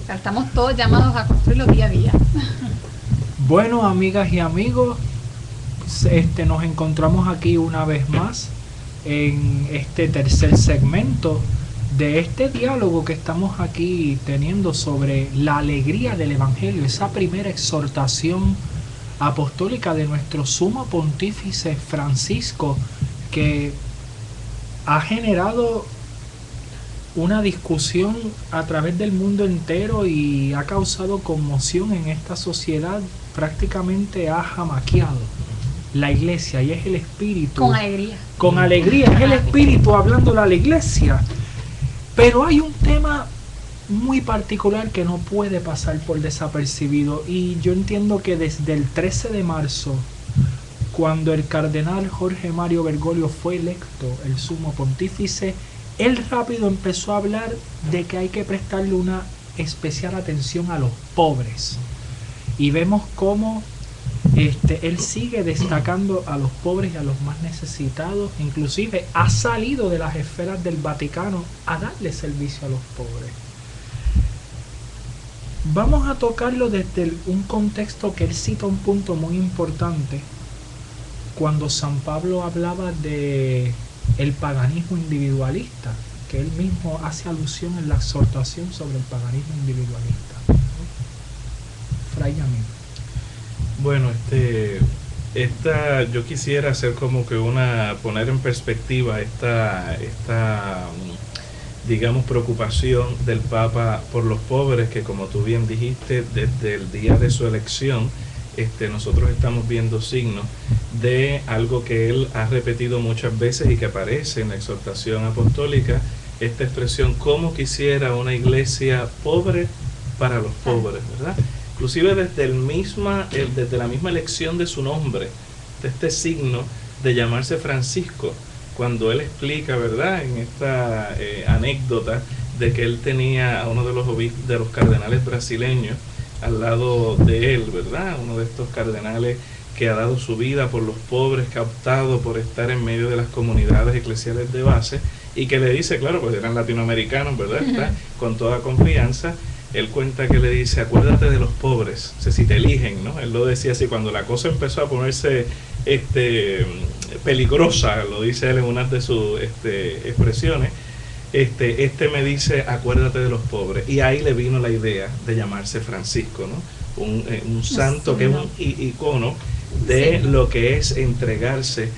O sea, estamos todos llamados a construirlo día a día. Bueno, amigas y amigos, nos encontramos aquí una vez más en este tercer segmento de este diálogo que estamos aquí teniendo sobre la alegría del Evangelio, esa primera exhortación apostólica de nuestro sumo pontífice Francisco, que ha generado una discusión a través del mundo entero y ha causado conmoción en esta sociedad. Prácticamente ha jamaqueado la iglesia, y es el espíritu. Con alegría. Con alegría, es el espíritu hablando a la iglesia. Pero hay un tema muy particular que no puede pasar por desapercibido, y yo entiendo que desde el 13 de marzo, cuando el cardenal Jorge Mario Bergoglio fue electo el sumo pontífice, él rápido empezó a hablar de que hay que prestarle una especial atención a los pobres. Y vemos cómo él sigue destacando a los pobres y a los más necesitados. Inclusive ha salido de las esferas del Vaticano a darle servicio a los pobres. Vamos a tocarlo desde un contexto que él cita un punto muy importante cuando San Pablo hablaba de el paganismo individualista, que él mismo hace alusión en la exhortación sobre el paganismo individualista. Fray Yamil. Bueno, yo quisiera hacer como que poner en perspectiva esta digamos, preocupación del Papa por los pobres, que como tú bien dijiste, desde el día de su elección, nosotros estamos viendo signos de algo que él ha repetido muchas veces y que aparece en la exhortación apostólica, esta expresión: como quisiera una iglesia pobre para los pobres, ¿verdad? Inclusive desde la misma elección de su nombre, de este signo de llamarse Francisco, cuando él explica, ¿verdad?, en esta anécdota de que él tenía a uno de los cardenales brasileños al lado de él, ¿verdad?, uno de estos cardenales que ha dado su vida por los pobres, que ha optado por estar en medio de las comunidades eclesiales de base, y que le dice, claro, pues eran latinoamericanos, ¿verdad?, está con toda confianza. Él cuenta que le dice: acuérdate de los pobres, o sea, si te eligen, ¿no? Él lo decía así, cuando la cosa empezó a ponerse peligrosa, lo dice él en una de sus expresiones, me dice: acuérdate de los pobres. Y ahí le vino la idea de llamarse Francisco, ¿no? Un santo que es un icono de lo que es entregarse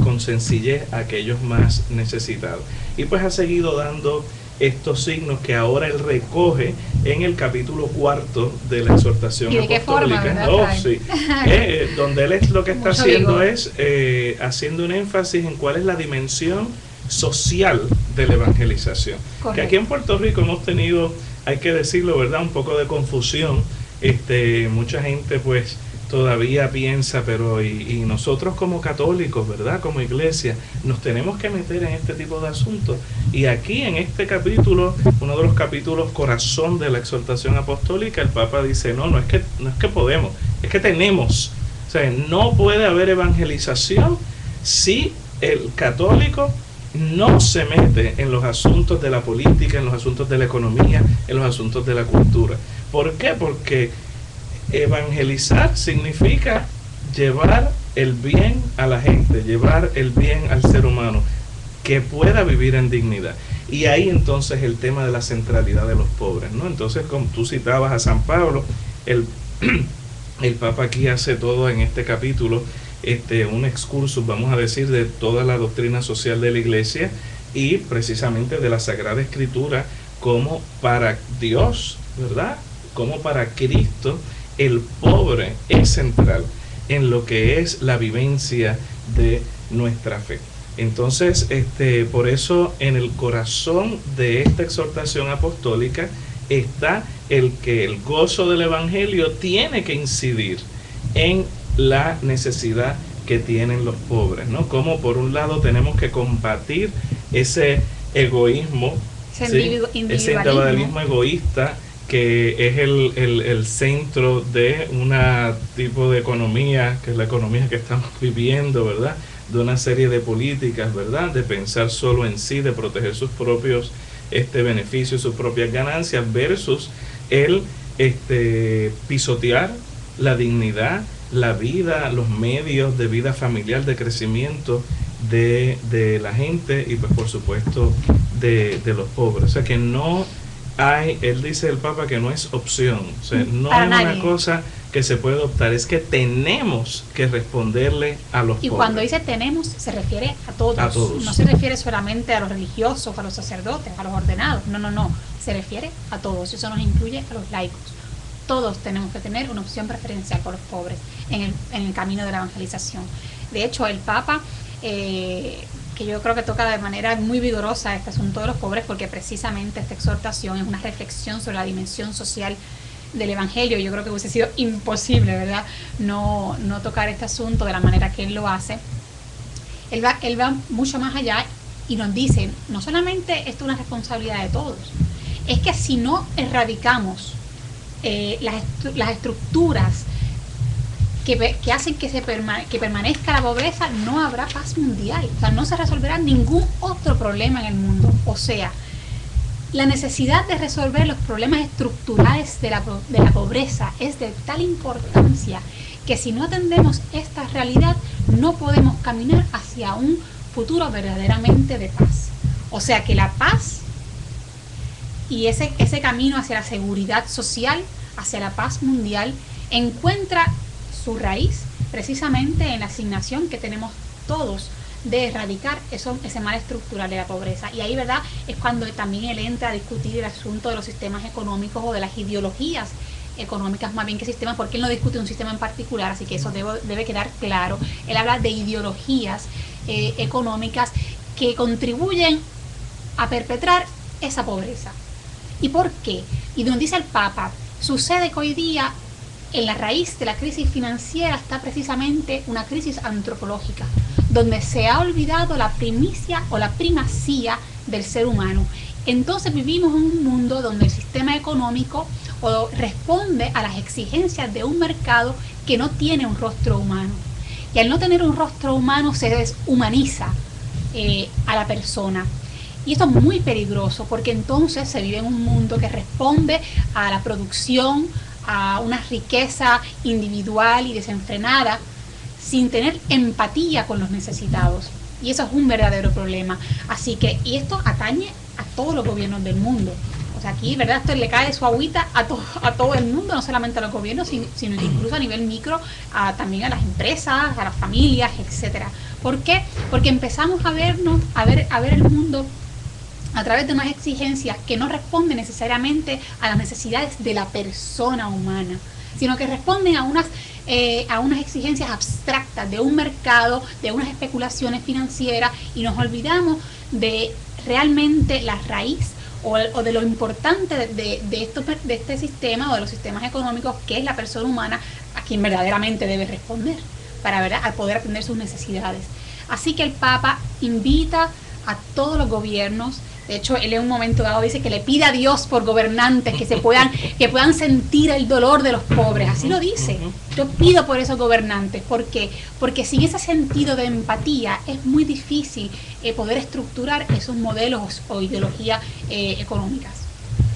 con sencillez a aquellos más necesitados. Y pues ha seguido dando estos signos que ahora él recoge en el capítulo 4 de la exhortación apostólica. ¿Y de qué forma, verdad? Sí. Donde él lo que está haciendo es haciendo un énfasis en cuál es la dimensión social de la evangelización. Correcto. Que aquí en Puerto Rico hemos tenido, hay que decirlo, ¿verdad?, un poco de confusión. Mucha gente pues todavía piensa, pero y nosotros como católicos, ¿verdad?, como iglesia, nos tenemos que meter en este tipo de asuntos. Y aquí en este capítulo, uno de los capítulos corazón de la exhortación apostólica, el Papa dice: no es que podemos, es que tenemos. O sea, no puede haber evangelización si el católico no se mete en los asuntos de la política, en los asuntos de la economía, en los asuntos de la cultura. ¿Por qué? Porque evangelizar significa llevar el bien a la gente, llevar el bien al ser humano, que pueda vivir en dignidad. Y ahí entonces el tema de la centralidad de los pobres, ¿no? Entonces, como tú citabas a San Pablo, el Papa aquí hace todo en este capítulo, un excursus, vamos a decir, de toda la doctrina social de la Iglesia y precisamente de la Sagrada Escritura, como para Dios, ¿verdad?, como para Cristo, el pobre es central en lo que es la vivencia de nuestra fe. Entonces, por eso en el corazón de esta exhortación apostólica está el que el gozo del Evangelio tiene que incidir en la necesidad que tienen los pobres, ¿no? Como por un lado tenemos que combatir ese egoísmo, ese individualismo egoísta, que es el centro de una tipo de economía, que es la economía que estamos viviendo, ¿verdad?, de una serie de políticas, ¿verdad?, de pensar solo en sí, de proteger sus propios beneficios, sus propias ganancias, versus el pisotear la dignidad, la vida, los medios de vida familiar, de crecimiento de la gente y pues por supuesto de los pobres. O sea que no hay, él dice el Papa que no es opción, o sea, no es una cosa que se puede optar, es que tenemos que responderle a los pobres. Y cuando dice tenemos, se refiere a todos. No se refiere solamente a los religiosos, a los sacerdotes, a los ordenados, no, se refiere a todos, eso nos incluye a los laicos. Todos tenemos que tener una opción preferencial por los pobres en el camino de la evangelización. De hecho, el Papa, que yo creo que toca de manera muy vigorosa este asunto de los pobres, porque precisamente esta exhortación es una reflexión sobre la dimensión social del Evangelio. Yo creo que hubiese sido imposible, ¿verdad?, no tocar este asunto de la manera que él lo hace. Él va mucho más allá y nos dice, no solamente esto es una responsabilidad de todos, es que si no erradicamos las estructuras que hacen que permanezca la pobreza, no habrá paz mundial. O sea, no se resolverá ningún otro problema en el mundo. O sea, la necesidad de resolver los problemas estructurales de la pobreza es de tal importancia que si no atendemos esta realidad, no podemos caminar hacia un futuro verdaderamente de paz. O sea que la paz y ese camino hacia la seguridad social, hacia la paz mundial, encuentra su raíz precisamente en la asignación que tenemos todos de erradicar ese mal estructural de la pobreza. Y ahí, ¿verdad?, es cuando también él entra a discutir el asunto de los sistemas económicos o de las ideologías económicas más bien que sistemas, porque él no discute un sistema en particular, así que eso debe quedar claro. Él habla de ideologías económicas que contribuyen a perpetrar esa pobreza. ¿Y por qué? Y donde dice el Papa, sucede que hoy día en la raíz de la crisis financiera está precisamente una crisis antropológica, donde se ha olvidado la primicia o la primacía del ser humano. Entonces vivimos en un mundo donde el sistema económico responde a las exigencias de un mercado que no tiene un rostro humano. Y al no tener un rostro humano se deshumaniza a la persona. Y esto es muy peligroso porque entonces se vive en un mundo que responde a la producción, a una riqueza individual y desenfrenada, sin tener empatía con los necesitados. Y eso es un verdadero problema. Así que, y esto atañe a todos los gobiernos del mundo. O sea, aquí, ¿verdad?, esto le cae su agüita a todo el mundo, no solamente a los gobiernos, sino incluso a nivel micro, también a las empresas, a las familias, etcétera. ¿Por qué? Porque empezamos a ver el mundo a través de unas exigencias que no responden necesariamente a las necesidades de la persona humana, sino que responden a unas exigencias abstractas de un mercado, de unas especulaciones financieras, y nos olvidamos de realmente la raíz o de lo importante de este sistema o de los sistemas económicos, que es la persona humana, a quien verdaderamente debe responder para, ¿verdad?, al poder atender sus necesidades. Así que el Papa invita a todos los gobiernos. De hecho, él en un momento dado dice que le pide a Dios por gobernantes que puedan sentir el dolor de los pobres. Así lo dice. Yo pido por esos gobernantes. ¿Por qué? Porque sin ese sentido de empatía es muy difícil poder estructurar esos modelos o ideologías económicas.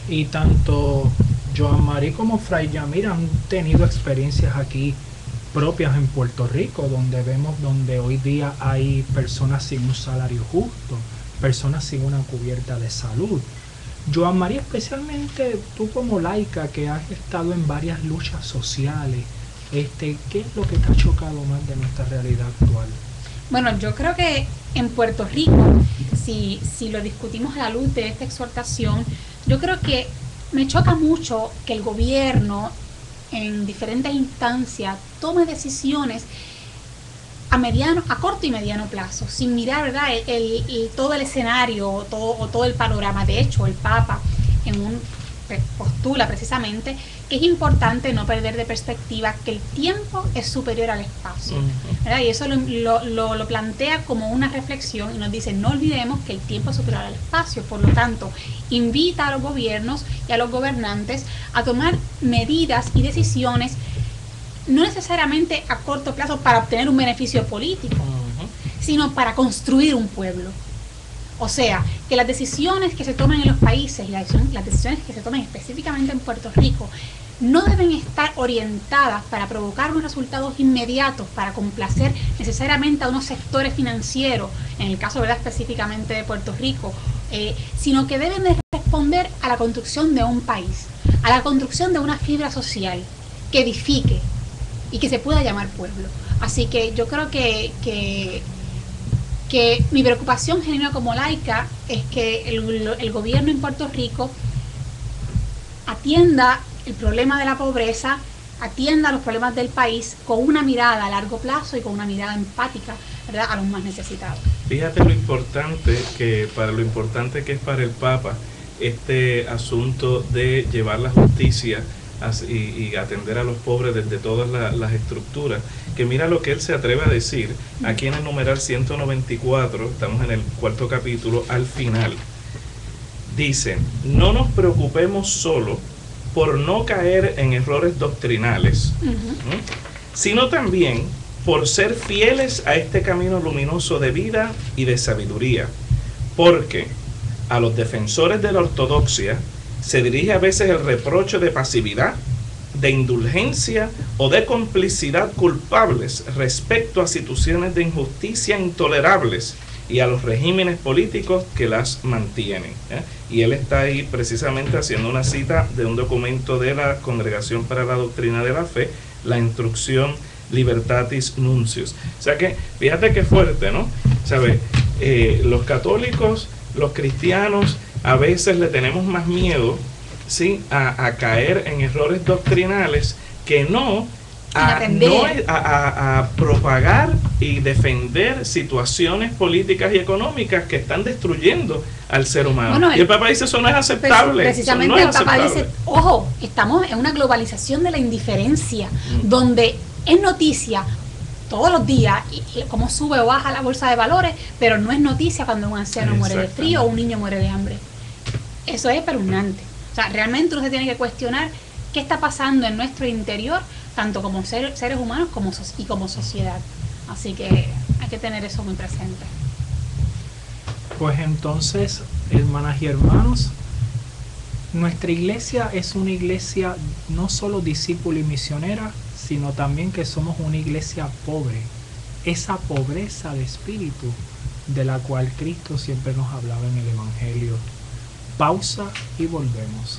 Y tanto Joan Marie como Fray Yamir han tenido experiencias aquí propias en Puerto Rico, donde hoy día hay personas sin un salario justo, personas sin una cubierta de salud. Joan María, especialmente tú como laica que has estado en varias luchas sociales, ¿qué es lo que te ha chocado más de nuestra realidad actual? Bueno, yo creo que en Puerto Rico, si lo discutimos a la luz de esta exhortación, yo creo que me choca mucho que el gobierno en diferentes instancias tome decisiones a corto y mediano plazo, sin mirar, ¿verdad?, todo el escenario todo el panorama. De hecho, el Papa postula precisamente que es importante no perder de perspectiva que el tiempo es superior al espacio, ¿verdad? Y eso lo plantea como una reflexión y nos dice, no olvidemos que el tiempo es superior al espacio. Por lo tanto, invita a los gobiernos y a los gobernantes a tomar medidas y decisiones no necesariamente a corto plazo para obtener un beneficio político, sino para construir un pueblo. O sea, que las decisiones que se toman en los países y las decisiones que se toman específicamente en Puerto Rico no deben estar orientadas para provocar unos resultados inmediatos, para complacer necesariamente a unos sectores financieros, en el caso, ¿verdad?, específicamente de Puerto Rico, sino que deben de responder a la construcción de un país, a la construcción de una fibra social que edifique y que se pueda llamar pueblo. Así que yo creo que mi preocupación genuina como laica es que el gobierno en Puerto Rico atienda el problema de la pobreza, atienda los problemas del país con una mirada a largo plazo y con una mirada empática, ¿verdad?, a los más necesitados. Fíjate lo importante que es para el Papa este asunto de llevar la justicia y atender a los pobres desde todas las estructuras, que mira lo que él se atreve a decir aquí en el numeral 194, estamos en el 4º capítulo, al final dice: no nos preocupemos solo por no caer en errores doctrinales, sino también por ser fieles a este camino luminoso de vida y de sabiduría, porque a los defensores de la ortodoxia se dirige a veces el reproche de pasividad, de indulgencia o de complicidad culpables respecto a situaciones de injusticia intolerables y a los regímenes políticos que las mantienen. Y él está ahí precisamente haciendo una cita de un documento de la Congregación para la Doctrina de la Fe, la Instrucción Libertatis Nuncius. O sea que, fíjate qué fuerte, ¿no? ¿Sabe? Los católicos, los cristianos, a veces le tenemos más miedo, ¿sí?, a caer en errores doctrinales que no a propagar y defender situaciones políticas y económicas que están destruyendo al ser humano. Bueno, y el Papa dice: eso no es aceptable. Precisamente el Papa dice: ojo, estamos en una globalización de la indiferencia, donde es noticia todos los días y cómo sube o baja la bolsa de valores, pero no es noticia cuando un anciano muere de frío o un niño muere de hambre. Eso es espeluznante. O sea, realmente uno se tiene que cuestionar qué está pasando en nuestro interior, tanto como seres humanos y como sociedad. Así que hay que tener eso muy presente. Pues entonces, hermanas y hermanos, nuestra iglesia es una iglesia no solo discípula y misionera, sino también que somos una iglesia pobre. Esa pobreza de espíritu de la cual Cristo siempre nos hablaba en el Evangelio. Pausa y volvemos.